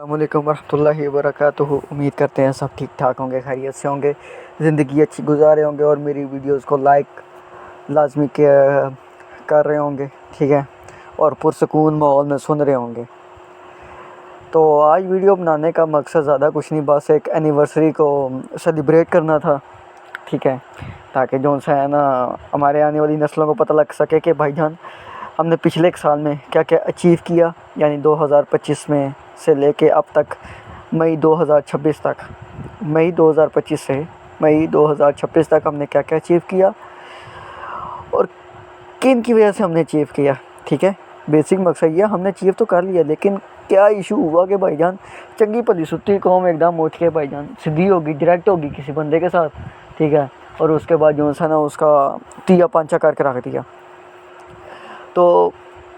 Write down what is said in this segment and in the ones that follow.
السلام علیکم ورحمۃ اللہ وبرکاتہ۔ امید کرتے ہیں سب ٹھیک ٹھاک ہوں گے، خیریت سے ہوں گے، زندگی اچھی گزارے ہوں گے اور میری ویڈیوز کو لائک لازمی کر رہے ہوں گے، ٹھیک ہے، اور پرسکون ماحول میں سن رہے ہوں گے۔ تو آج ویڈیو بنانے کا مقصد زیادہ کچھ نہیں، بس ایک اینیورسری کو سیلیبریٹ کرنا تھا، ٹھیک ہے، تاکہ جو ہے نا ہمارے آنے والی نسلوں کو پتہ لگ سکے کہ بھائی جان ہم نے پچھلے ایک سال میں کیا کیا اچیو کیا، یعنی 2025 میں سے لے کے اب تک مئی 2026 تک، مئی 2025 سے مئی 2026 تک ہم نے کیا کیا اچیو کیا اور کن کی وجہ سے ہم نے اچیو کیا، ٹھیک ہے۔ بیسک مقصد یہ ہم نے اچیو تو کر لیا، لیکن کیا ایشو ہوا کہ بھائی جان چنگی پلی ستی قوم ایک دم اٹھ کے بھائی جان سیدھی ہوگی، ڈائریکٹ ہوگی کسی بندے کے ساتھ، ٹھیک ہے، اور اس کے بعد جو ہے نا اس کا تیا پانچا کر کے رکھ دیا۔ تو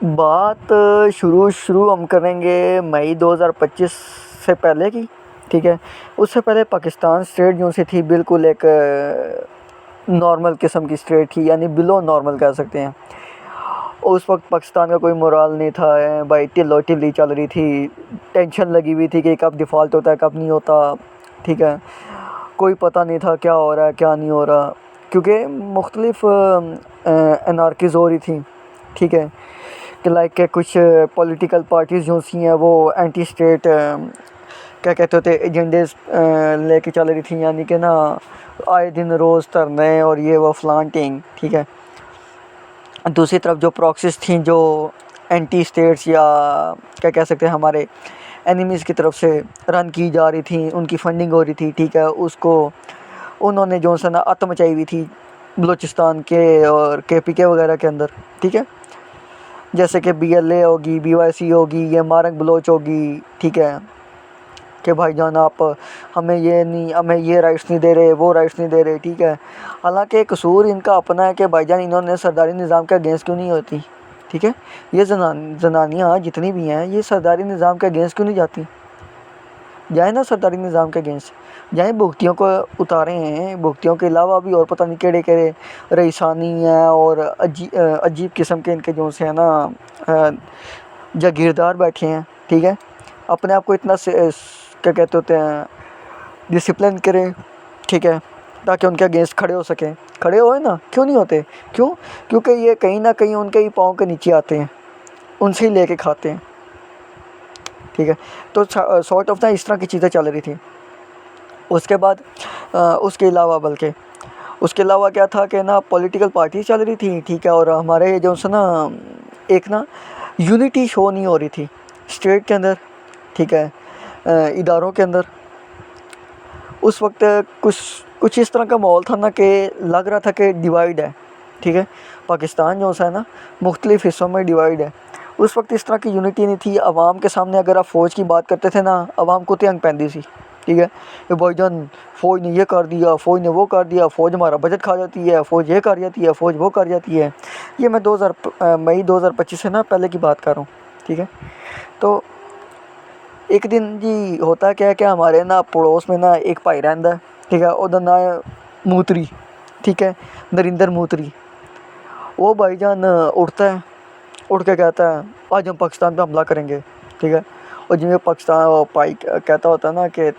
بات شروع ہم کریں گے مئی 2025 سے پہلے کی، ٹھیک ہے۔ اس سے پہلے پاکستان اسٹیٹ جو سی تھی بالکل ایک نارمل قسم کی اسٹیٹ تھی، یعنی بلو نارمل کہہ سکتے ہیں۔ اس وقت پاکستان کا کوئی مورال نہیں تھا بھائی، ٹلو ٹلی چل رہی تھی، ٹینشن لگی ہوئی تھی کہ کب ڈیفالٹ ہوتا ہے کب نہیں ہوتا، ٹھیک ہے، کوئی پتہ نہیں تھا کیا ہو رہا ہے کیا نہیں ہو رہا، کیونکہ مختلف انارکیز ہو رہی تھیں، ٹھیک ہے، کہ لائک کہ کچھ پولیٹیکل پارٹیز جو سی ہیں وہ اینٹی اسٹیٹ کیا کہتے ہوتے ایجنڈیز لے کے چل رہی تھیں، یعنی کہ نا آئے دن روز دھرنے اور یہ وہ فلانٹنگ، ٹھیک ہے۔ دوسری طرف جو پراکسیز تھیں جو اینٹی اسٹیٹس یا کیا کہہ سکتے ہیں ہمارے اینیمیز کی طرف سے رن کی جا رہی تھیں، ان کی فنڈنگ ہو رہی تھی، ٹھیک ہے، اس کو انہوں نے جو نا اتم مچائی ہوئی تھی بلوچستان کے اور KPK وغیرہ کے اندر، ٹھیک ہے، جیسے کہ BLA ہوگی، BYC ہوگی، یہ مارنگ بلوچ ہوگی، ٹھیک ہے، کہ بھائی جان آپ ہمیں یہ رائٹس نہیں دے رہے، وہ رائٹس نہیں دے رہے، ٹھیک ہے۔ حالانکہ قصور ان کا اپنا ہے کہ بھائی جان انہوں نے سرداری نظام کے اگینسٹ کیوں نہیں ہوتی، ٹھیک ہے، یہ زنانیاں جتنی بھی ہیں یہ سرداری نظام کے اگینسٹ کیوں نہیں جاتی، جائیں نا سرداری نظام کے اگینسٹ، جائیں بھگتیوں کو اتارے ہیں، بھگتیوں کے علاوہ بھی اور پتہ نہیں کیڑے کیڑے رئیسانی ہیں اور عجیب قسم کے ان کے جو سے ہیں نا جاگیردار بیٹھے ہیں، ٹھیک ہے، اپنے آپ کو اتنا کیا کہتے ہوتے ہیں ڈسپلن کریں، ٹھیک ہے، تاکہ ان کے اگینسٹ کھڑے ہو سکیں، کھڑے ہوئے نا، کیوں نہیں ہوتے، کیونکہ یہ کہیں نہ کہیں ان کے ہی پاؤں کے نیچے آتے ہیں، ان سے ہی لے کے کھاتے ہیں، ٹھیک ہے۔ تو سارٹ آف نا اس طرح کی چیزیں چل رہی تھیں۔ اس کے بعد اس کے علاوہ کیا تھا کہ نا پولیٹیکل پارٹی چل رہی تھی، ٹھیک ہے، اور ہمارے جو سے نا ایک نا یونٹی شو نہیں ہو رہی تھی اسٹیٹ کے اندر، ٹھیک ہے، اداروں کے اندر۔ اس وقت کچھ اس طرح کا ماحول تھا نا کہ لگ رہا تھا کہ ڈیوائیڈ ہے، ٹھیک ہے، پاکستان جو ہے نا مختلف حصوں میں ڈیوائیڈ ہے۔ اس وقت اس طرح کی یونٹی نہیں تھی، عوام کے سامنے اگر آپ فوج کی بات کرتے تھے نا عوام کو تنگ پہنتی سی، ٹھیک ہے، کہ بھائی جان فوج نے یہ کر دیا، فوج نے وہ کر دیا، فوج ہمارا بجٹ کھا جاتی ہے، فوج یہ کر جاتی ہے، فوج وہ کر جاتی ہے۔ یہ میں مئی 2025 سے نا پہلے کی بات کر رہا ہوں، ٹھیک ہے۔ تو ایک دن جی ہوتا کیا ہے کہ ہمارے نا پڑوس میں نا ایک بھائی رہندا ہے، ٹھیک ہے، ادھر نا موتری، ٹھیک ہے، نریندر موتری۔ وہ بھائی جان اٹھتا ہے، اٹھ کے کہتا ہے آج ہم پاکستان پہ حملہ کریں گے، ٹھیک ہے، اور جن میں پاکستان پائی کہتا ہوتا ہے نا کہ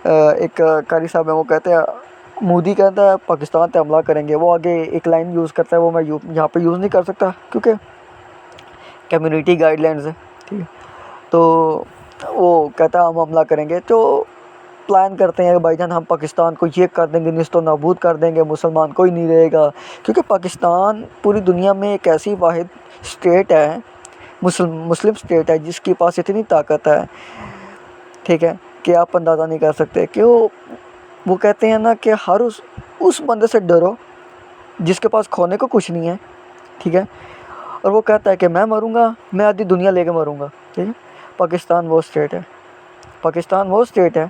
ایک قاری صاحب ہیں وہ کہتے ہیں مودی کہتا ہے پاکستان پہ حملہ کریں گے، وہ آگے ایک لائن یوز کرتا ہے، وہ میں یہاں پہ یوز نہیں کر سکتا کیونکہ کمیونٹی گائیڈ لائنز ہے، ٹھیک ہے۔ تو وہ کہتا ہے ہم حملہ کریں گے، تو پلان کرتے ہیں کہ بھائی جان ہم پاکستان کو یہ کر دیں گے، نیست و نابود کر دیں گے، مسلمان کوئی نہیں رہے گا، کیونکہ پاکستان پوری دنیا میں ایک ایسی واحد اسٹیٹ ہے، مسلم اسٹیٹ ہے جس کے پاس اتنی طاقت ہے، ٹھیک ہے، کہ آپ اندازہ نہیں کر سکتے کہ وہ کہتے ہیں نا کہ ہر اس بندے سے ڈرو جس کے پاس کھونے کو کچھ نہیں ہے، ٹھیک ہے، اور وہ کہتا ہے کہ میں مروں گا، میں آدھی دنیا لے کے مروں گا، ٹھیک ہے۔ پاکستان وہ اسٹیٹ ہے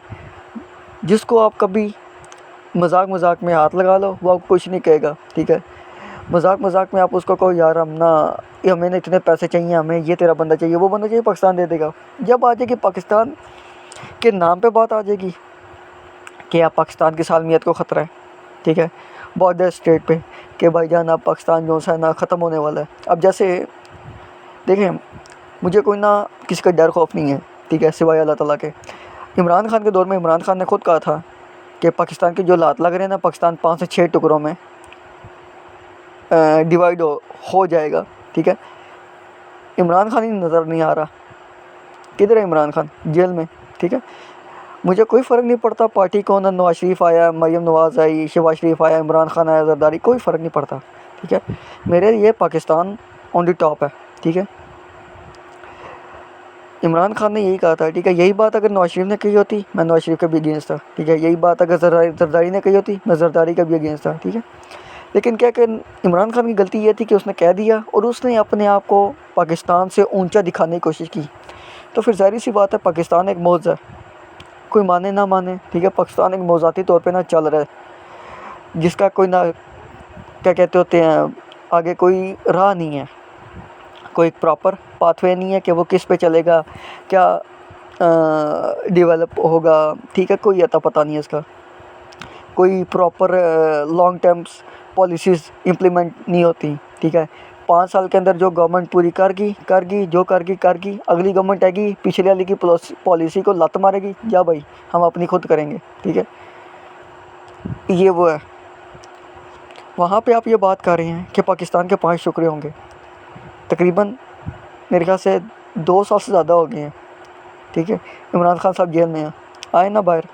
جس کو آپ کبھی مذاق میں ہاتھ لگا لو وہ آپ کو کچھ نہیں کہے گا، ٹھیک ہے، مذاق میں آپ اس کو کہو یار ہمیں اتنے پیسے چاہیے، ہمیں یہ تیرا بندہ چاہیے، وہ بندہ چاہیے، پاکستان دے دے گا۔ جب آ جائے گی پاکستان کے نام پہ بات آ جائے گی کہ آپ پاکستان کی سالمیت کو خطرہ ہے، ٹھیک ہے، بارڈر اسٹیٹ پہ کہ بھائی جان اب پاکستان جو ہے نا ختم ہونے والا ہے۔ اب جیسے دیکھیں مجھے کوئی نہ کسی کا ڈر خوف نہیں ہے، ٹھیک ہے، سوائے اللہ تعالیٰ کے۔ عمران خان کے دور میں عمران خان نے خود کہا تھا کہ پاکستان کے جو لات لگ رہے ہیں نا، پاکستان 5 سے 6 ٹکڑوں میں ڈیوائڈ ہو جائے گا، ٹھیک ہے۔ عمران خان ہی نظر نہیں آ رہا، کدھر ہے عمران خان؟ جیل میں، ٹھیک ہے۔ مجھے کوئی فرق نہیں پڑتا پارٹی کون ہے، نواز شریف آیا، مریم نواز آئی، شہباز شریف آیا، عمران خان آیا، زرداری، کوئی فرق نہیں پڑتا، ٹھیک ہے۔ میرے لیے پاکستان آن دی ٹاپ ہے، ٹھیک ہے۔ عمران خان نے یہی کہا تھا، ٹھیک ہے۔ یہی بات اگر نواز شریف نے کہی ہوتی، میں نواز شریف کا بھی اگینسٹ تھا، ٹھیک ہے۔ یہی بات اگر زرداری نے کہی ہوتی، میں زرداری کا بھی اگینسٹ تھا، ٹھیک ہے۔ لیکن کیا کہ عمران خان کی غلطی یہ تھی کہ اس نے کہہ دیا اور اس نے اپنے آپ کو پاکستان سے اونچا دکھانے کی کوشش کی، تو پھر ظاہر سی بات ہے پاکستان ایک موضوع ہے، کوئی مانے نہ مانے، ٹھیک ہے۔ پاکستان ایک موضوعاتی طور پہ نہ چل رہا ہے، جس کا کوئی نہ کیا کہتے ہوتے ہیں آگے کوئی راہ نہیں ہے، کوئی پراپر پاتھ وے نہیں ہے کہ وہ کس پہ چلے گا، کیا ڈیولپ ہوگا، ٹھیک ہے۔ کوئی اتا پتہ نہیں ہے اس کا، کوئی proper long terms policies implement نہیں ہوتی، ٹھیک ہے۔ 5 سال کے اندر جو گورنمنٹ پوری کر گئی جو کر گئی، اگلی گورنمنٹ آئے گی پچھلے والی کی پالیسی کو لت مارے گی، جا بھائی ہم اپنی خود کریں گے، ٹھیک ہے۔ یہ وہ ہے، وہاں پہ آپ یہ بات کر رہے ہیں کہ پاکستان کے 5 ٹکڑے ہوں گے، تقریباً میرے خیال سے 2 سال سے زیادہ ہو گئے ہیں، ٹھیک ہے۔ عمران خان صاحب جیل میں ہیں، آئے نہ باہر،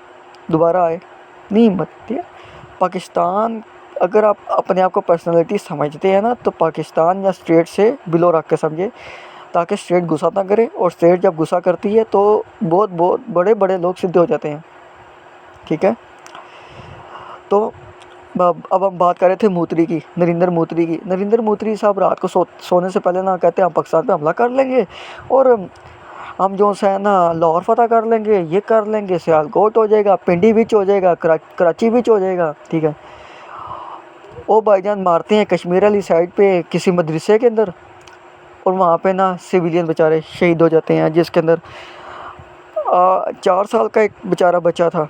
دوبارہ آئے، نہیں ہمت، ٹھیک ہے۔ پاکستان اگر آپ اپنے آپ کو پرسنالٹی سمجھتے ہیں نا، تو پاکستان یا اسٹیٹ سے بلو رکھ کے سمجھے، تاکہ اسٹیٹ غصہ نہ کرے، اور اسٹیٹ جب غصہ کرتی ہے تو بہت بڑے بڑے لوگ سدھے ہو جاتے ہیں، ٹھیک ہے۔ تو اب ہم بات کر رہے تھے موتری کی، نریندر موتری کی۔ نریندر موتری صاحب رات کو سونے سے پہلے نہ کہتے ہیں ہم پاکستان پہ حملہ کر لیں گے، اور ہم جو ہے نا لاہور فتح کر لیں گے، یہ کر لیں گے، سیالکوٹ ہو جائے گا، پنڈی بچ ہو جائے گا، کراچی بچ ہو جائے گا، ٹھیک ہے۔ وہ بھائی جان مارتے ہیں کشمیر والی سائڈ پہ کسی مدرسے کے اندر، اور وہاں پہ نا سویلین بیچارے شہید ہو جاتے ہیں، جس کے اندر 4 سال کا ایک بیچارہ بچہ تھا،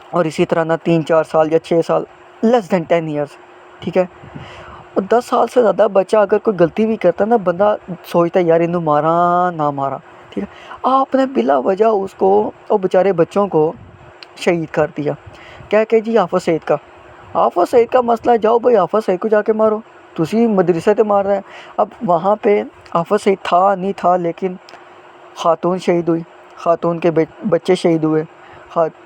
اور اسی طرح نا 3-4 سال یا 6 سال، لیس دین 10 ایئرس، ٹھیک ہے۔ اور 10 سال سے زیادہ بچہ اگر کوئی غلطی بھی کرتا ہے نا، بندہ سوچتا ہے یار انہوں مارا نہ مارا، ٹھیک ہے۔ آپ نے بلا وجہ اس کو اور بیچارے بچوں کو شہید کر دیا، کیا کہ جی حافظ سعید کا، حافظ سعید کا مسئلہ ہے، جاؤ بھائی حافظ سعید کو جا کے مارو، تسی مدرسے تے مار رہے ہیں۔ اب وہاں پہ حافظ سعید تھا نہیں تھا، لیکن خاتون شہید ہوئی، خاتون کے بچے شہید ہوئے،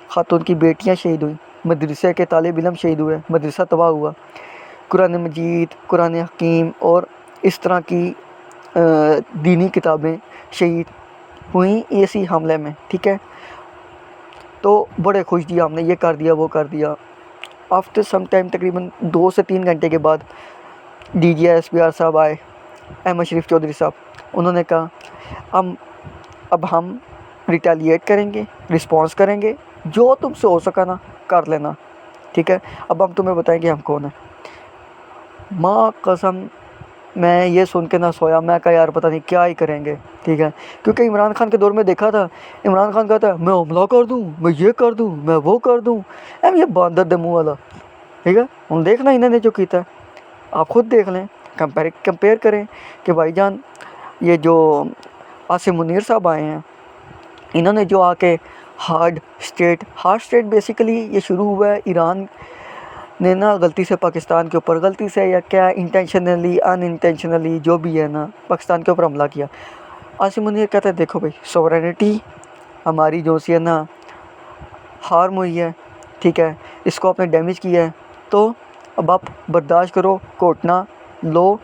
خاتون کی بیٹیاں شہید ہوئیں، مدرسے کے طالب علم شہید ہوئے، مدرسہ تباہ ہوا، قرآن مجید، قرآن حکیم اور اس طرح کی دینی کتابیں شہید ہوئیں اسی حملے میں، ٹھیک ہے۔ تو بڑے خوش دیا ہم نے، یہ کر دیا وہ کر دیا۔ آفٹر سم ٹائم تقریباً 2 سے 3 گھنٹے کے بعد ڈی جی ایس پی آر صاحب آئے، احمد شریف چودھری صاحب، انہوں نے کہا اب ہم ریٹیلیٹ کریں گے، رسپانس کریں گے، جو تم سے ہو سکا نا کر لینا، ٹھیک ہے۔ اب ہم تمہیں بتائیں گے ہم کون ہیں۔ ماں قسم میں یہ سن کے نہ سویا، میں کہا یار پتہ نہیں کیا ہی کریں گے، ٹھیک ہے۔ کیونکہ عمران خان کے دور میں دیکھا تھا، عمران خان کہتا ہے میں حملہ کر دوں، میں یہ کر دوں، میں وہ کر دوں، یہ باندر دے منہ والا، ٹھیک ہے۔ ہم دیکھنا انہوں نے جو کیتا ہے، آپ خود دیکھ لیں، کمپیئر کریں کہ بھائی جان یہ جو عاصم منیر صاحب آئے ہیں، انہوں نے جو آ کے ہارڈ اسٹیٹ بیسیکلی یہ شروع ہوا ہے ایران نے نا غلطی سے پاکستان کے اوپر، غلطی سے یا کیا انٹینشنلی ان انٹینشنلی جو بھی ہے نا، پاکستان کے اوپر حملہ کیا۔ عاصم منیر کہتا ہے دیکھو بھائی سورینٹی ہماری جو سی ہے نا ہارم ہوئی ہے، ٹھیک ہے، اس کو آپ نے ڈیمیج کیا ہے، تو اب آپ برداشت کرو، کوٹنا لو،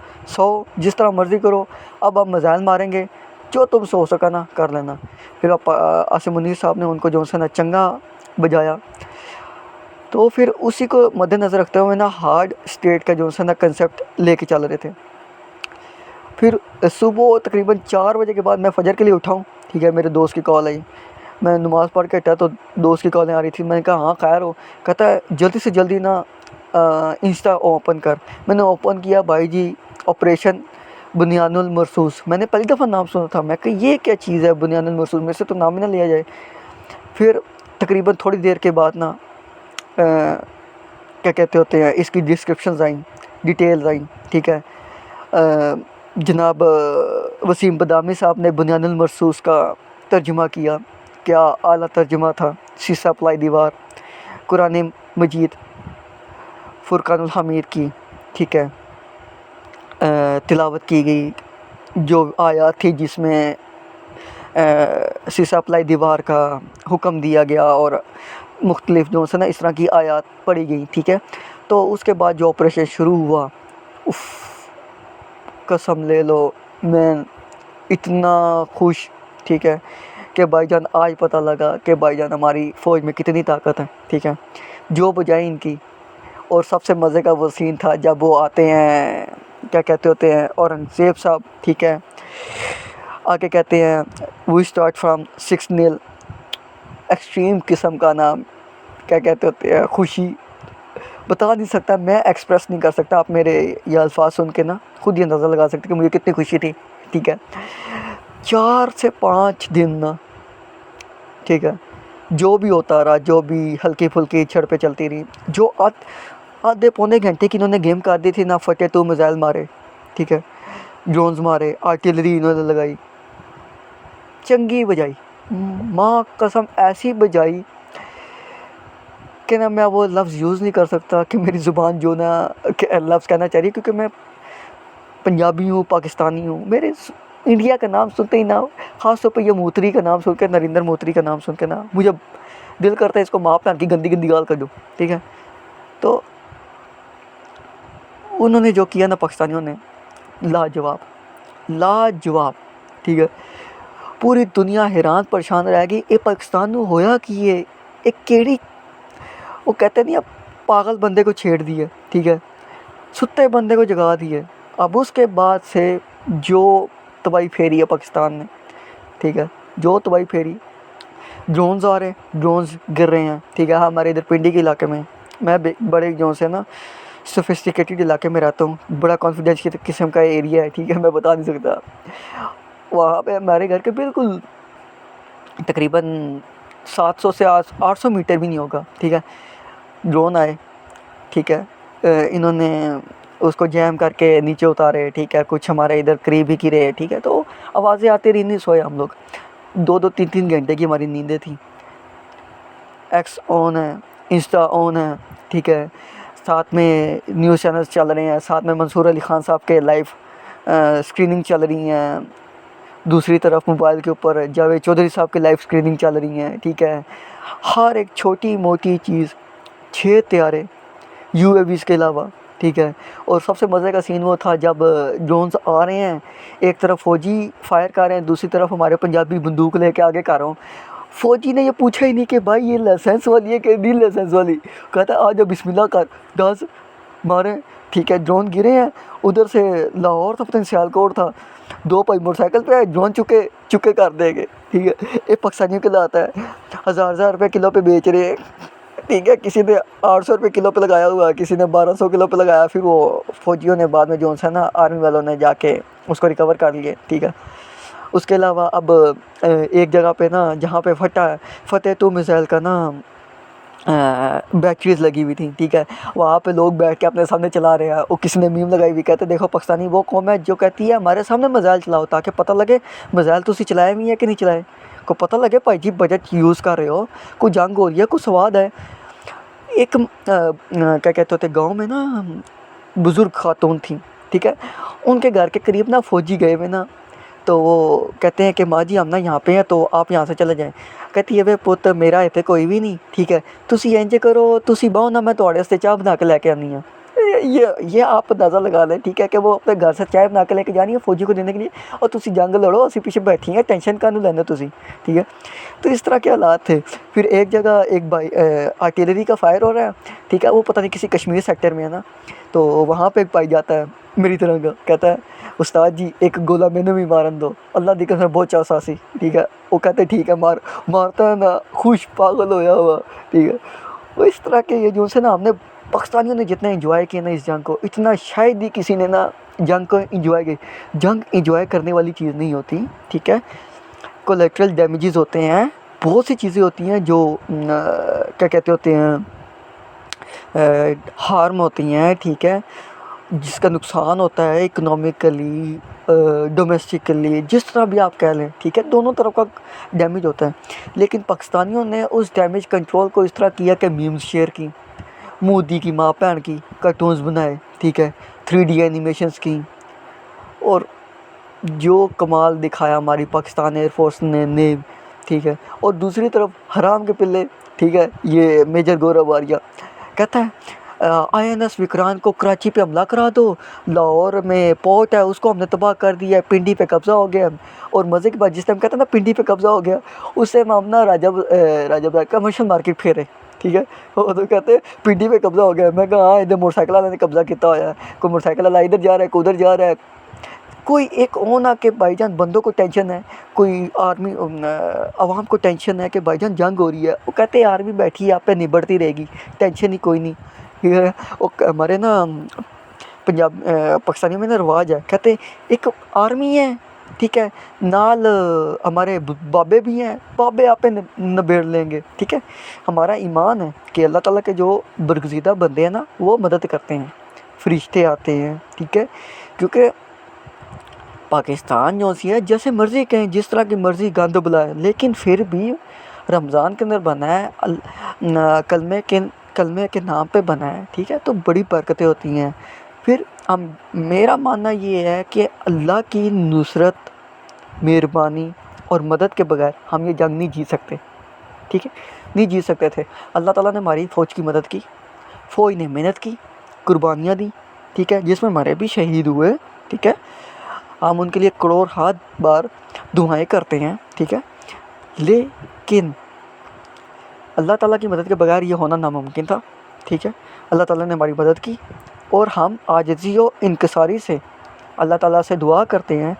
جس طرح مرضی کرو، اب آپ میزائل ماریں گے، جو تم سے ہو سکا نا کر لینا۔ پھر عاصم منیر صاحب نے ان کو جو ہے نا چنگا بجایا، تو پھر اسی کو مد نظر رکھتے ہوئے نا ہارڈ اسٹیٹ کا جو ہے نا کنسیپٹ لے کے چل رہے تھے۔ پھر صبح تقریباً 4 بجے کے بعد میں فجر کے لیے اٹھا ہوں، ٹھیک ہے، میرے دوست کی کال آئی، میں نماز پڑھ کے ہٹا تو دوست کی کالیں آ رہی تھی، میں نے کہا ہاں خیر ہو، کہتا ہے جلدی سے جلدی نا انسٹا اوپن کر۔ میں نے اوپن کیا، بھائی جی آپریشن بنیان المرصوص، میں نے پہلی دفعہ نام سنا تھا، میں کہ یہ کیا چیز ہے بنیان المرصوص، میرے سے تو نام ہی نہ لیا جائے۔ پھر تقریباً تھوڑی دیر کے بعد نا کیا کہتے ہوتے ہیں اس کی ڈسکرپشنز آئیں، ڈیٹیلز آئیں، ٹھیک ہے۔ جناب وسیم بادامی صاحب نے بنیان المرصوص کا ترجمہ کیا، کیا اعلیٰ ترجمہ تھا، سیسا پلائی دیوار، قرآن مجید، فرقان الحمید کی، ٹھیک ہے، تلاوت کی گئی، جو آیات تھی جس میں سیسا پلائی دیوار کا حکم دیا گیا اور مختلف جو ہے نا اس طرح کی آیات پڑھی گئی، ٹھیک ہے۔ تو اس کے بعد جو آپریشن شروع ہوا، اف، قسم لے لو میں اتنا خوش، ٹھیک ہے، کہ بھائی جان آج پتہ لگا کہ بھائی جان ہماری فوج میں کتنی طاقت ہے، ٹھیک ہے، جو بجائے ان کی۔ اور سب سے مزے کا وہ سین تھا جب وہ آتے ہیں، کیا کہتے ہوتے ہیں، اورنگزیب صاحب، ٹھیک ہے، آگے کہتے ہیں وی اسٹارٹ فرام 6-0، ایکسٹریم قسم کا نام، کیا کہتے ہوتے ہیں، خوشی بتا نہیں سکتا، میں ایکسپریس نہیں کر سکتا، آپ میرے یہ الفاظ سن کے نا خود ہی اندازہ لگا سکتے کہ مجھے کتنی خوشی تھی، ٹھیک ہے۔ 4 سے 5 دن نا، ٹھیک ہے، جو بھی ہوتا رہا، جو بھی ہلکی پھلکی چھڑ پہ چلتی رہی، جو آدھے پونے گھنٹے کی انہوں نے گیم کر دی تھی نا، فتح تو میزائل مارے، ٹھیک ہے، ڈرونز مارے، آرٹلری انہوں نے لگائی، چنگی بجائی، ماں قسم ایسی بجائی کہ نا میں وہ لفظ یوز نہیں کر سکتا کہ میری زبان جو نا لفظ کہنا چاہ رہی ہے، کیونکہ میں پنجابی ہوں، پاکستانی ہوں، میرے انڈیا کا نام سنتے ہی نا، خاص طور پہ یہ موتری کا نام سن کے، نریندر موتری کا نام سن کے نا مجھے دل کرتا ہے اس کو ماں پہن کی گندی گندی گال کر دوں، ٹھیک ہے۔ تو انہوں نے جو کیا نا پاکستانیوں نے، لاجواب، لاجواب، ٹھیک ہے، پوری دنیا حیران پریشان رہ گئی، یہ پاکستان میں ہویا کہ یہ ایک کیڑی، وہ کہتے نہیں اب پاگل بندے کو چھیڑ دی ہے، ٹھیک ہے، ستے بندے کو جگا دی ہے۔ اب اس کے بعد سے جو تباہی پھیری ہے پاکستان نے، ٹھیک ہے، جو تباہی پھیری، ڈرونز آ رہے ہیں، ڈرونز گر رہے ہیں، ٹھیک ہے، ہمارے ادھر پنڈی کے علاقے میں، میں بڑے جو سے نا سوفسٹیکیٹڈ علاقے میں رہتا ہوں، بڑا کانفیڈینس قسم کا ایریا ہے، ٹھیک ہے، میں بتا نہیں سکتا، وہاں پہ ہمارے گھر کے بالکل تقریباً 700 سے 800 میٹر بھی نہیں ہوگا، ٹھیک ہے، ڈرون آئے، ٹھیک ہے، انہوں نے اس کو جیم کر کے نیچے اتارے، ٹھیک ہے، کچھ ہمارے ادھر قریب ہی گرے، ٹھیک ہے، تو آوازیں آتی رہی، نہیں سوئے ہم لوگ، 2-3 گھنٹے کی ہماری نیندیں تھیں، ایکس آن ہے، انسٹا آن ہے، ٹھیک ہے، ساتھ میں نیوز چینلز چل رہے ہیں، ساتھ میں منصور علی خان صاحب کے لائیو اسکریننگ چل رہی ہیں، دوسری طرف موبائل کے اوپر جاوید چودھری صاحب کی لائیو اسکریننگ چل رہی ہیں، ٹھیک ہے، ہر ایک چھوٹی موٹی چیز، 6 طیارے یو اے ویز کے علاوہ، ٹھیک ہے، اور سب سے مزے کا سین وہ تھا جب ڈرونز آ رہے ہیں، ایک طرف فوجی فائر کر رہے ہیں، دوسری طرف ہمارے پنجابی بندوق لے کے آگے کر رہا ہوں، فوجی نے یہ پوچھا ہی نہیں کہ بھائی یہ لائسنس والی ہے کہ نہیں لائسنس والی، کہتا ہے آجا بسم اللہ کر، 10 مارے، ٹھیک ہے، ڈرون گرے ہیں، ادھر سے لاہور تھا، پتہ نہیں سیالکوٹ تھا، 2 بھائی موٹر سائیکل پہ آئے، ڈرون چکے کر دے گے، ٹھیک ہے، یہ پاکستانیوں کے لاتا ہے، 1000 روپے کلو پہ بیچ رہے ہیں، ٹھیک ہے، کسی نے 800 روپے کلو پہ لگایا ہوا ہے، کسی نے 1200 کلو پہ لگایا، پھر وہ فوجیوں نے بعد میں جو ہے نا آرمی والوں نے جا کے اس کو ریکور کر لیے، ٹھیک ہے۔ اس کے علاوہ اب ایک جگہ پہ نا جہاں پہ فتح تو میزائل کا نا بیٹریز لگی ہوئی تھیں، ٹھیک ہے، وہاں پہ لوگ بیٹھ کے اپنے سامنے چلا رہے ہیں، وہ کسی نے میم لگائی ہوئی، کہتے دیکھو پاکستانی وہ قوم ہے جو کہتی ہے ہمارے سامنے میزائل چلاؤ تاکہ پتہ لگے میزائل تو اسی چلائے ہوئی ہے کہ نہیں چلائے، کو پتہ لگے بھائی جی بجٹ یوز کر رہے ہو، کوئی جنگ ہو رہی ہے، کوئی سواد ہے۔ ایک کیا کہتے ہوتے گاؤں میں نا بزرگ خاتون تھیں، ٹھیک ہے، ان کے گھر کے قریب نا فوجی گئے ہوئے نا، تو وہ کہتے ہیں کہ ماں جی ہم نا یہاں پہ ہیں تو آپ یہاں سے چلے جائیں، کہتی ہے وے پت میرا اتنے کوئی بھی نہیں، ٹھیک ہے، تسی انج کرو، تسی بہو نا میں تھوڑے واسطے چاہ بنا کے لے کے آنی ہوں، یہ آپ اندازہ لگا لیں، ٹھیک ہے، کہ وہ اپنے گھر سے چائے بنا کے لے کے جانی ہے فوجی کو دینے کے لیے، اور تسی جنگ لڑو، اسی پیچھے بیٹھی ہیں، ٹینشن کانوں لینا تسی، ٹھیک ہے۔ تو اس طرح کے حالات تھے۔ پھر ایک جگہ ایک بھائی آرٹلری کا فائر ہو رہا ہے، ٹھیک ہے، وہ پتہ نہیں کسی کشمیر سیکٹر میں ہے نا، تو وہاں پہ ایک بھائی جاتا ہے میری طرح کا، کہتا ہے استاد جی ایک گولہ میں نے بھی مارن دو، اللہ دی قسم بہت چاسا سی، ٹھیک ہے، وہ کہتے ٹھیک ہے مارتا ہے نا، خوش پاگل ہویا ہوا، ٹھیک ہے۔ وہ اس طرح کے یہ جو سے نا ہم نے پاکستانیوں نے جتنا انجوائے کیا نا اس جنگ کو، اتنا شاید ہی کسی نے نا جنگ کو انجوائے کی، جنگ انجوائے کرنے والی چیز نہیں ہوتی، ٹھیک ہے، کولیٹرل ڈیمیجز ہوتے ہیں، بہت سی چیزیں ہوتی ہیں جو کیا کہتے ہوتے ہیں ہارم ہوتی ہیں، ٹھیک ہے، جس کا نقصان ہوتا ہے اکنامکلی، ڈومیسٹکلی، جس طرح بھی آپ کہہ لیں، ٹھیک ہے، دونوں طرف کا ڈیمیج ہوتا ہے. لیکن پاکستانیوں نے اس ڈیمیج کنٹرول کو اس طرح کیا کہ میمز شیئر کی، مودی کی ماں بہن کی کارٹونز بنائے، ٹھیک ہے، 3D اینیمیشنز کی، اور جو کمال دکھایا ہماری پاکستان ایئر فورس نے، ٹھیک ہے. اور دوسری طرف حرام کے پلے، ٹھیک ہے، یہ میجر گورو واریہ کہتا ہے INS وکرانت کو کراچی پہ حملہ کرا دو، لاہور میں پورٹ ہے اس کو ہم نے تباہ کر دیا، پنڈی پہ قبضہ ہو گیا. اور مزے کی بات، جس ٹائم کہتا ہے نا پنڈی پہ قبضہ ہو گیا، اس سے ہم نا راجہ بازار کمرشل مارکیٹ پھیرے، ٹھیک ہے. وہ تو کہتے ہیں پنڈی پہ قبضہ ہو گیا. میں کہا ہاں ادھر موٹر سائیکل والے نے قبضہ کیا ہوا ہے، کوئی موٹر سائیکل والا ادھر جا رہا ہے، کوئی ادھر جا رہا ہے. کوئی ایک ہونا کہ بھائی جان بندوں کو ٹینشن ہے، کوئی آرمی عوام کو ٹینشن ہے کہ بھائی جان جنگ ہو رہی ہے، وہ کہتے ہیں آرمی بیٹھی ہے آپ پہ نبڑتی رہے گی، ٹینشن ہی کوئی نہیں. ٹھیک ہے. ہمارے نا پنجاب پاکستانیوں میں نا رواج ہے، کہتے ایک آرمی ہے، ٹھیک ہے، نال ہمارے بابے بھی ہیں، بابے آپ پہ نبیڑ لیں گے. ٹھیک ہے. ہمارا ایمان ہے کہ اللہ تعالیٰ کے جو برگزیدہ بندے ہیں نا وہ مدد کرتے ہیں، فرشتے آتے ہیں، ٹھیک ہے. کیونکہ پاکستان جو سی ہے جیسے مرضی کہیں، جس طرح کی مرضی گند بلائے، لیکن پھر بھی رمضان کے اندر بنا ہے، کلمے کے نام پہ بنا ہے، ٹھیک ہے، تو بڑی برکتیں ہوتی ہیں. پھر میرا ماننا یہ ہے کہ اللہ کی نصرت، مہربانی اور مدد کے بغیر ہم یہ جنگ نہیں جیت سکتے، ٹھیک ہے، نہیں جیت سکتے تھے. اللہ تعالیٰ نے ہماری فوج کی مدد کی، فوج نے محنت کی، قربانیاں دی، ٹھیک ہے، جس میں ہمارے بھی شہید ہوئے، ٹھیک ہے. ہم ان کے لیے کروڑ ہاتھ بار دعائیں کرتے ہیں، ٹھیک ہے. لیکن اللہ تعالیٰ کی مدد کے بغیر یہ ہونا ناممکن تھا، ٹھیک ہے. اللہ تعالیٰ نے ہماری مدد کی، اور ہم عاجزی و انکساری سے اللہ تعالیٰ سے دعا کرتے ہیں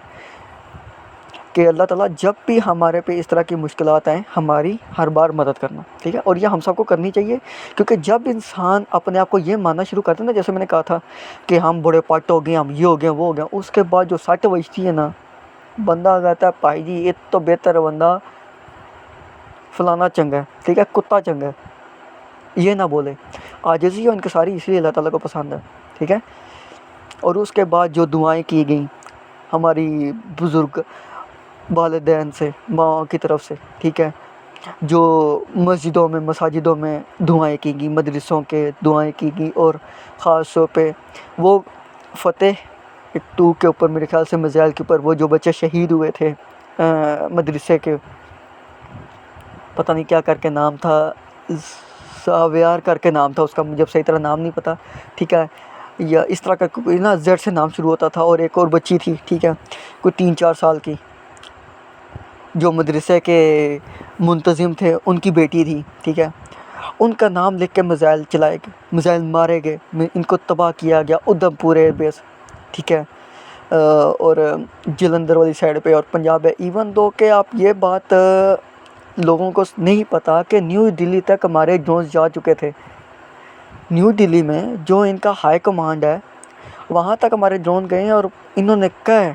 کہ اللہ تعالیٰ جب بھی ہمارے پہ اس طرح کی مشکلات آئیں ہماری ہر بار مدد کرنا، ٹھیک ہے. اور یہ ہم سب کو کرنی چاہیے، کیونکہ جب انسان اپنے آپ کو یہ ماننا شروع کرتا ہے نا، جیسے میں نے کہا تھا کہ ہم بڑے پٹ ہو گئے، ہم یہ ہو گئے وہ ہو گئے، اس کے بعد جو سٹ بجتی ہے نا، بندہ کہتا ہے بھائی جی یہ تو بہتر ہے بندہ فلانا چنگا ہے، ٹھیک ہے، کتا چنگا ہے، یہ نہ بولے. عاجزی اور انکساری اس لیے اللہ تعالیٰ کو پسند ہے، ٹھیک ہے. اور اس کے بعد جو دعائیں کی گئیں ہماری بزرگ والدین سے، ماں کی طرف سے، ٹھیک ہے، جو مسجدوں میں مساجدوں میں دعائیں کی گئیں، مدرسوں کے دعائیں کی گئیں، اور خاص طور پہ وہ فتح 2 کے اوپر، میرے خیال سے میزائل کے اوپر، وہ جو بچے شہید ہوئے تھے مدرسے کے، پتہ نہیں کیا کر کے نام تھا، ساویار کر کے نام تھا اس کا، مجھے صحیح طرح نام نہیں پتہ، ٹھیک ہے، یا اس طرح کا کوئی نا زیڈ سے نام شروع ہوتا تھا. اور ایک اور بچی تھی، ٹھیک ہے، کوئی 3-4 سال کی، جو مدرسے کے منتظم تھے، ان کی بیٹی تھی، ٹھیک ہے. ان کا نام لکھ کے میزائل چلائے گئے، میزائل مارے گئے، ان کو تباہ کیا گیا ادھم پور ایئر بیس، ٹھیک ہے. اور جلندھر والی سائڈ پہ اور پنجاب ہے. ایون دو کہ آپ یہ بات لوگوں کو نہیں پتہ کہ نیو دلی تک ہمارے ڈرونز جا چکے تھے. نیو دلی میں جو ان کا ہائی کمانڈ ہے وہاں تک ہمارے ڈرون گئے ہیں، اور انہوں نے کہا ہے،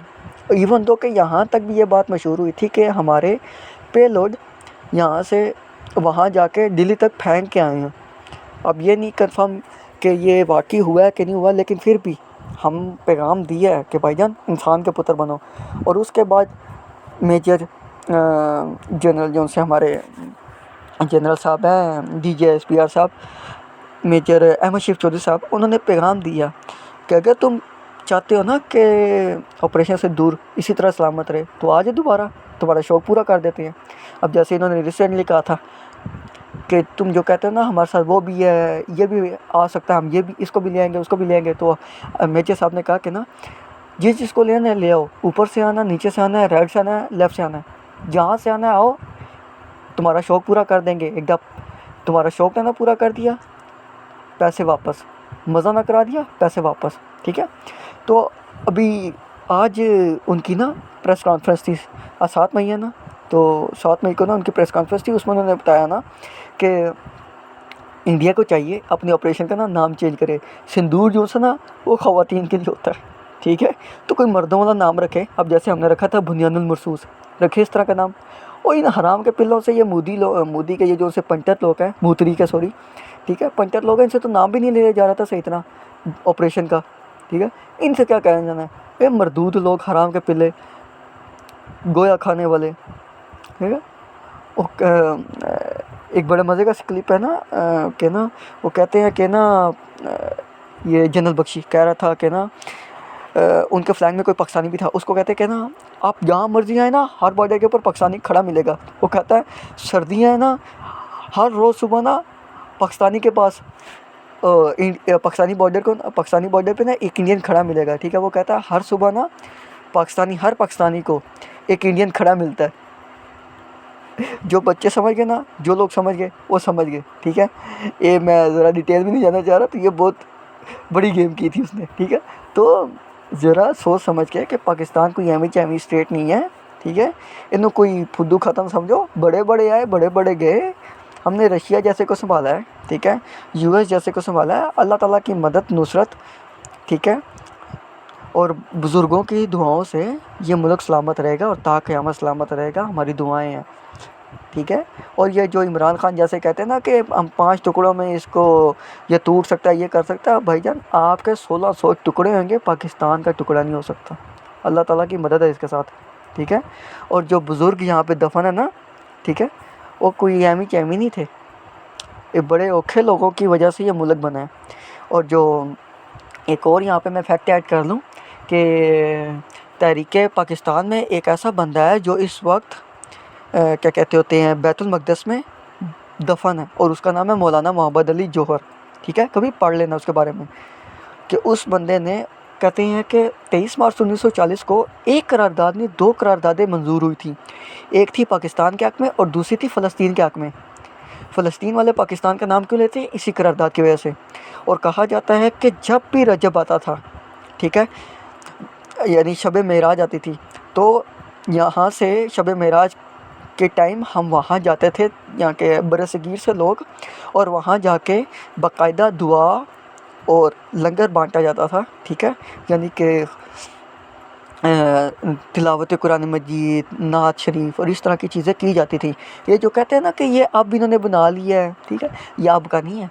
ایون دو کہ یہاں تک بھی یہ بات مشہور ہوئی تھی کہ ہمارے پے لوڈ یہاں سے وہاں جا کے دلی تک پھینک کے آئے ہیں. اب یہ نہیں کنفرم کہ یہ واقعی ہوا ہے کہ نہیں ہوا، لیکن پھر بھی ہم پیغام دیا ہے کہ بھائی جان انسان کے پتر بنو. اور اس کے بعد میجر جنرل جو سے ہمارے جنرل صاحب ہیں DGSPR صاحب، میجر احمد شیف چودھری صاحب، انہوں نے پیغام دیا کہ اگر تم چاہتے ہو نا کہ آپریشن سے دور اسی طرح سلامت رہے تو آج دوبارہ تمہارا شوق پورا کر دیتے ہیں. اب جیسے انہوں نے ریسنٹلی کہا تھا کہ تم جو کہتے ہو نا ہمارے ساتھ وہ بھی ہے، یہ بھی آ سکتا ہے، ہم یہ بھی اس کو بھی لے آئیں گے، اس کو بھی لے آئیں گے. تو میجر صاحب نے کہا کہ نا جس کو لینا ہے لے آؤ، اوپر سے آنا، نیچے سے آنا ہے، رائٹ سے آنا ہے، لیفٹ سے آنا ہے، جہاں سے آنا ہے آؤ، تمہارا شوق پورا کر دیں گے. ایک دم تمہارا شوق نہ پورا کر دیا پیسے واپس، مزہ نہ کرا دیا پیسے واپس، ٹھیک ہے. تو ابھی آج ان کی نا پریس کانفرنس تھی، 7 مئی ہے نا، تو 7 مئی کو نا ان کی پریس کانفرنس تھی. اس میں انہوں نے بتایا نا کہ انڈیا کو چاہیے اپنے آپریشن کا نا نام چینج کرے. سندور جو ہے نا وہ خواتین کے لیے ہوتا ہے، ٹھیک ہے، تو کوئی مردوں والا نام رکھے. اب جیسے ہم نے رکھا تھا بنیان المرصوص، رکھے اس طرح کا نام. اور ان حرام کے پلوں سے یہ مودی کے یہ جو سے پنٹت لوگ ہیں، موتری کے سوری، ٹھیک ہے، پنٹت لوگ ہیں، ان سے تو نام بھی نہیں لیا جا رہا تھا صحیح طرح آپریشن کا، ٹھیک ہے. ان سے کیا کہنا جانا ہے. یہ مردود لوگ، حرام کے پلے، گویا کھانے والے، ٹھیک ہے۔ ایک بڑے مزے کا کلپ ہے نا کہ نا وہ کہتے ہیں کہ نا یہ جنرل بخشی کہہ رہا تھا کہ نا ان کے فلینگ میں کوئی پاکستانی بھی تھا، اس کو کہتے ہیں کہ نا آپ جہاں مرضی آئیں نا ہر بارڈر کے اوپر پاکستانی کھڑا ملے گا۔ وہ کہتا ہے سردیاں ہیں نا ہر روز صبح نا پاکستانی کے پاس پاکستانی بارڈر پہ نا ایک انڈین کھڑا ملے گا، ٹھیک ہے۔ وہ کہتا ہے ہر صبح نا ہر پاکستانی کو ایک انڈین کھڑا ملتا ہے۔ جو بچے سمجھ گئے نا، جو لوگ سمجھ گئے وہ سمجھ گئے، ٹھیک ہے۔ یہ میں ذرا ڈیٹیل میں نہیں جانا چاہ رہا، تو یہ بہت بڑی گیم کی تھی اس نے، ٹھیک ہے۔ تو ذرا سوچ سمجھ کے کہ پاکستان کوئی ایمی چیمی اسٹیٹ نہیں ہے، ٹھیک ہے۔ انہوں کوئی پھدو ختم سمجھو، بڑے بڑے آئے بڑے بڑے گئے، ہم نے رشیا جیسے کو سنبھالا ہے، ٹھیک ہے، یو ایس جیسے کو سنبھالا ہے۔ اللہ تعالیٰ کی مدد نصرت، ٹھیک ہے، اور بزرگوں کی دعاؤں سے یہ ملک سلامت رہے گا اور تا قیامت سلامت رہے گا، ہماری دعائیں ہیں، ٹھیک ہے۔ اور یہ جو عمران خان جیسے کہتے ہیں نا کہ ہم 5 ٹکڑوں میں اس کو یہ ٹوٹ سکتا ہے، یہ کر سکتا ہے، بھائی جان آپ کے 1600 ٹکڑے ہوں گے، پاکستان کا ٹکڑا نہیں ہو سکتا۔ اللہ تعالیٰ کی مدد ہے اس کے ساتھ، ٹھیک ہے۔ اور جو بزرگ یہاں پہ دفن ہے نا، ٹھیک ہے، وہ کوئی ایمی چیمی نہیں تھے، یہ بڑے اوکھے لوگوں کی وجہ سے یہ ملک بنا ہے۔ اور جو ایک اور یہاں پہ میں فیکٹ ایڈ کر لوں کہ تحریک پاکستان میں ایک ایسا بندہ ہے جو اس وقت کیا کہتے ہوتے ہیں بیت المقدس میں دفن ہے، اور اس کا نام ہے مولانا محمد علی جوہر، ٹھیک ہے۔ کبھی پڑھ لینا اس کے بارے میں کہ اس بندے نے کہتے ہیں کہ 23 مارچ 1940 کو ایک قرارداد میں 2 قراردادیں منظور ہوئی تھیں، ایک تھی پاکستان کے حق میں اور دوسری تھی فلسطین کے حق میں۔ فلسطین والے پاکستان کا نام کیوں لیتے ہیں؟ اسی قرارداد کی وجہ سے۔ اور کہا جاتا ہے کہ جب بھی رجب آتا تھا، ٹھیک ہے، یعنی شب معراج آتی تھی، تو یہاں سے شب معراج کے ٹائم ہم وہاں جاتے تھے، یہاں کے برصغیر سے لوگ، اور وہاں جا کے باقاعدہ دعا اور لنگر بانٹا جاتا تھا، ٹھیک ہے، یعنی کہ تلاوت قرآن مجید، نعت شریف اور اس طرح کی چیزیں کی جاتی تھیں۔ یہ جو کہتے ہیں نا کہ یہ اب انہوں نے بنا لیا ہے، ٹھیک ہے، یہ اب کا نہیں ہے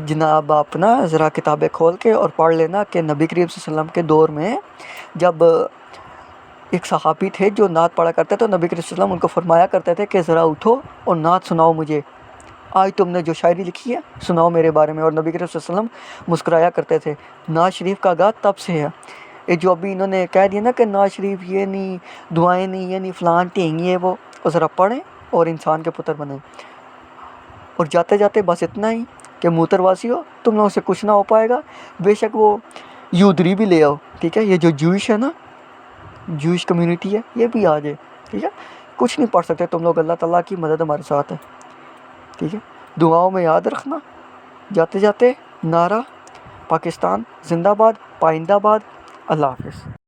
جناب۔ آپ نا ذرا کتابیں کھول کے اور پڑھ لینا کہ نبی کریم صلی اللہ علیہ وسلم کے دور میں جب ایک صحابی تھے جو نعت پڑھا کرتے تو نبی کریم صلی اللہ علیہ وسلم ان کو فرمایا کرتے تھے کہ ذرا اٹھو اور نعت سناؤ مجھے، آج تم نے جو شاعری لکھی ہے سناؤ میرے بارے میں۔ اور نبی کریم صلی اللہ علیہ وسلم مسکرایا کرتے تھے۔ نعت شریف کا آغاز تب سے ہے۔ یہ جو ابھی انہوں نے کہہ دیا نا کہ نعت شریف یہ نہیں، دعائیں نہیں، یہ نہیں، فلان ٹھینگ یہ وہ ذرا پڑھیں اور انسان کے پتر بنیں۔ اور جاتے جاتے بس اتنا ہی کہ محترم تم لوگوں سے کچھ نہ ہو پائے گا، بے شک وہ یودری بھی لے آؤ، ٹھیک ہے، یہ جو جوئش ہے نا، جوئش کمیونٹی ہے، یہ بھی آ جائے، ٹھیک ہے۔ کچھ نہیں پڑھ سکتے تم لوگ، اللہ تعالیٰ کی مدد ہمارے ساتھ ہے، ٹھیک ہے۔ دعاؤں میں یاد رکھنا، جاتے جاتے نعرہ پاکستان زندہ باد، پائندہ باد، اللہ حافظ۔